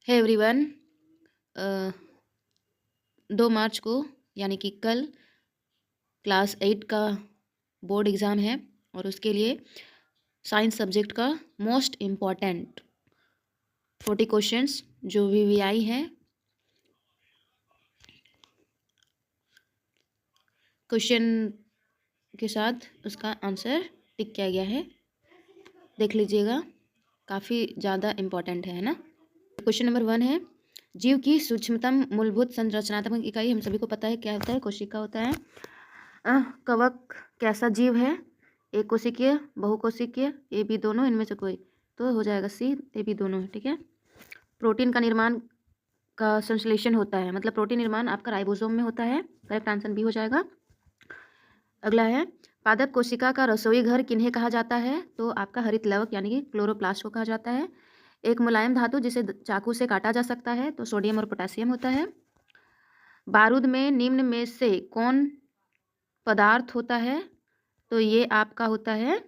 है एवरीवन। 2 मार्च को यानी कि कल क्लास 8 का बोर्ड एग्ज़ाम है और उसके लिए साइंस सब्जेक्ट का मोस्ट इम्पॉर्टेंट 40 क्वेश्चंस जो वीवीआई हैं, क्वेश्चन के साथ उसका आंसर टिक किया गया है, देख लीजिएगा। काफ़ी ज़्यादा इम्पॉर्टेंट है ना। क्वेश्चन नंबर 1 है, जीव की सूक्ष्मतम मूलभूत संरचनात्मक इकाई हम सभी को पता है क्या होता है, कोशिका होता है। कवक कैसा जीव है? एक कोशिकीय, बहुकोशिकीय, ए बी दोनों, इनमें से कोई, तो हो जाएगा सी, ए बी दोनों है। ठीक है। प्रोटीन का निर्माण का संश्लेषण होता है, मतलब प्रोटीन निर्माण आपका राइबोसोम में होता है। करेक्ट आंसर बी हो जाएगा। अगला है, पादप कोशिका का रसोई घर किन्हें कहा जाता है? तो आपका हरित लवक यानी कि क्लोरोप्लास्ट को कहा जाता है। एक मुलायम धातु जिसे चाकू से काटा जा सकता है, तो सोडियम और पोटेशियम होता है। बारूद में निम्न में से कौन पदार्थ होता है? तो ये आपका होता है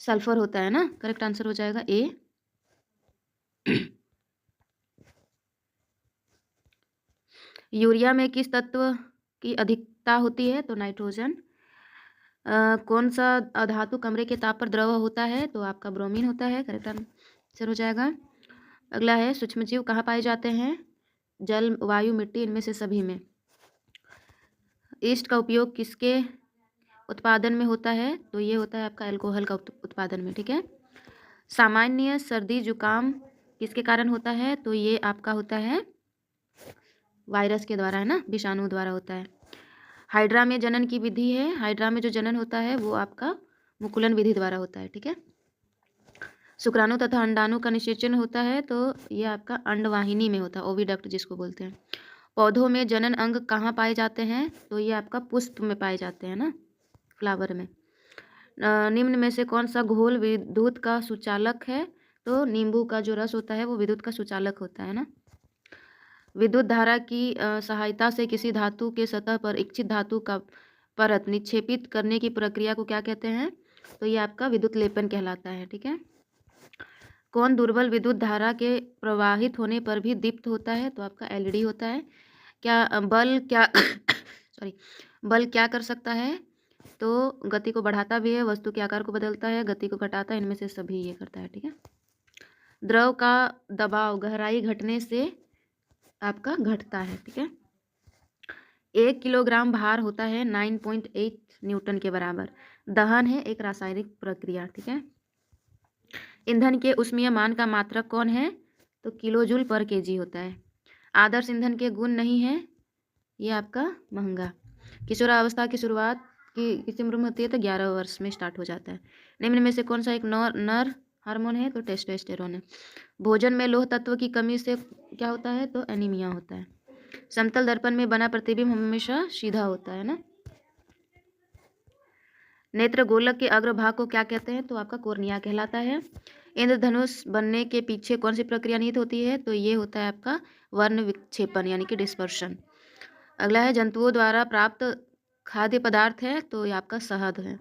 सल्फर होता है ना। करेक्ट आंसर हो जाएगा ए। यूरिया में किस तत्व की अधिकता होती है? तो नाइट्रोजन। कौन सा धातु कमरे के ताप पर द्रव होता है? तो आपका ब्रोमीन होता है। करेक्ट आंसर हो जाएगा। अगला है, सूक्ष्मजीव कहाँ पाए जाते हैं? जल, वायु, मिट्टी, इनमें से सभी में। ईस्ट का उपयोग किसके उत्पादन में होता है? तो ये होता है आपका अल्कोहल का उत्पादन में। ठीक है। सामान्य सर्दी जुकाम किसके कारण होता है? तो ये आपका होता है वायरस के द्वारा, है ना, विषाणु द्वारा होता है। हाइड्रा में जनन की विधि है, हाइड्रा में जो जनन होता है वो आपका मुकुलन विधि द्वारा होता है। ठीक है। शुक्राणु तथा अंडाणु का निषेचन होता है, तो ये आपका अंडवाहिनी में होता है, ओविडक्ट जिसको बोलते हैं। पौधों में जनन अंग कहाँ पाए जाते हैं? तो ये आपका पुष्प में पाए जाते हैं ना, फ्लावर में। निम्न में से कौन सा घोल विद्युत का सुचालक है? तो नींबू का जो रस होता है वो विद्युत का सुचालक होता है ना। विद्युत धारा की सहायता से किसी धातु के सतह पर इच्छित धातु का परत निक्षेपित करने की प्रक्रिया को क्या कहते हैं? तो ये आपका विद्युत लेपन कहलाता है। ठीक है। कौन दुर्बल विद्युत धारा के प्रवाहित होने पर भी दीप्त होता है? तो आपका एलईडी होता है। क्या बल क्या सॉरी बल क्या कर सकता है? तो गति को बढ़ाता भी है, वस्तु के आकार को बदलता है, गति को घटाता है, इनमें से सभी ये करता है। ठीक है। द्रव का दबाव गहराई घटने से आपका घटता है। ठीक है। 1 किलोग्राम भार होता है 9.8 न्यूटन के बराबर। दहन है एक रासायनिक प्रक्रिया। ठीक है। ईंधन के ऊष्मीय मान का मात्रक कौन है? तो किलोजूल पर केजी होता है। आदर्श ईंधन के गुण नहीं है, ये आपका महंगा। किशोरावस्था की शुरुआत की किस उम्र में होती है? तो 11 वर्ष में स्टार्ट हो जाता है। निम्न में से कौन सा एक नर हार्मोन है? तो टेस्टोस्टेरोन है। भोजन में लौह तत्व की कमी से क्या होता है? तो एनीमिया होता है। समतल दर्पण में बना प्रतिबिंब हमेशा सीधा होता है ना। नेत्र गोलक के अग्रभाग को क्या कहते हैं? तो आपका कोर्निया कहलाता है। इंद्रधनुष बनने के पीछे कौन सी प्रक्रिया निहित होती है? तो ये होता है आपका वर्ण विक्षेपण यानी कि डिस्पर्शन। अगला है, जंतुओं द्वारा प्राप्त खाद्य पदार्थ है, तो ये आपका शहद है।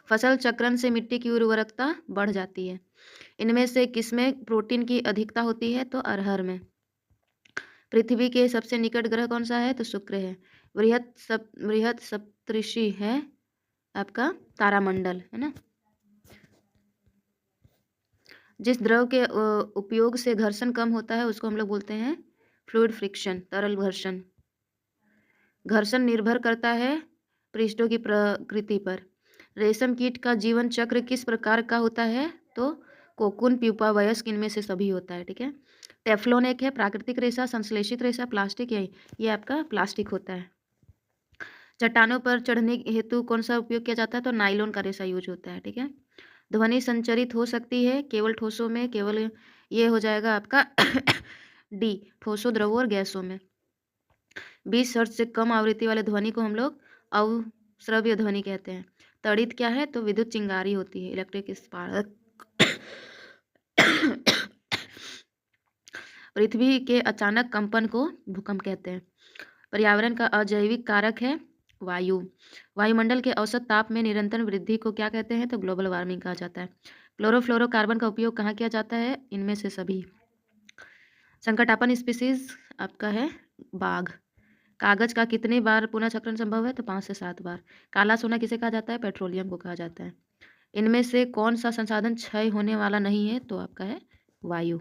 फसल चक्रण से मिट्टी की उर्वरकता बढ़ जाती है। इनमें से किसमें प्रोटीन की अधिकता होती है? तो अरहर में। पृथ्वी के सबसे निकट ग्रह कौन सा है? तो शुक्र है। बृहत सप्तऋषि है आपका तारामंडल, है ना। जिस द्रव के उपयोग से घर्षण कम होता है उसको हम लोग बोलते हैं फ्लूइड फ्रिक्शन, तरल घर्षण। घर्षण निर्भर करता है पृष्ठों की प्रकृति पर। रेशम कीट का जीवन चक्र किस प्रकार का होता है? तो कोकून, प्यूपा, वयस्क, इनमें से सभी होता है। ठीक है। टेफ्लॉन एक है प्राकृतिक रेशा, संश्लेषित रेशा प्लास्टिक है, ये आपका प्लास्टिक होता है। चट्टानों पर चढ़ने हेतु कौन सा उपयोग किया जाता है? तो नाइलॉन का रेशा यूज होता है। ठीक है। ध्वनि संचरित हो सकती है केवल ठोसों में, केवल ये हो जाएगा आपका डी, ठोसों, द्रवों और गैसों में। 20 हर्ट्ज से कम आवृत्ति वाले ध्वनि को हम लोग अवश्रव्य ध्वनि कहते हैं। तड़ित क्या है? तो विद्युत चिंगारी होती है, इलेक्ट्रिक स्पार्क। पृथ्वी के अचानक कंपन को भूकंप कहते हैं। पर्यावरण का अजैविक कारक है वायु। वायुमंडल के औसत ताप में निरंतर वृद्धि को क्या कहते हैं? तो ग्लोबल वार्मिंग कहा जाता है। क्लोरोफ्लोरोकार्बन का उपयोग कहाँ किया जाता है? इनमें से सभी। संकटापन स्पीसीज आपका है बाघ। कागज का कितने बार पुनः चक्रण संभव है? तो 5 से 7 बार। काला सोना किसे कहा जाता है? पेट्रोलियम को कहा जाता है। इनमें से कौन सा संसाधन क्षय होने वाला नहीं है? तो आपका है वायु।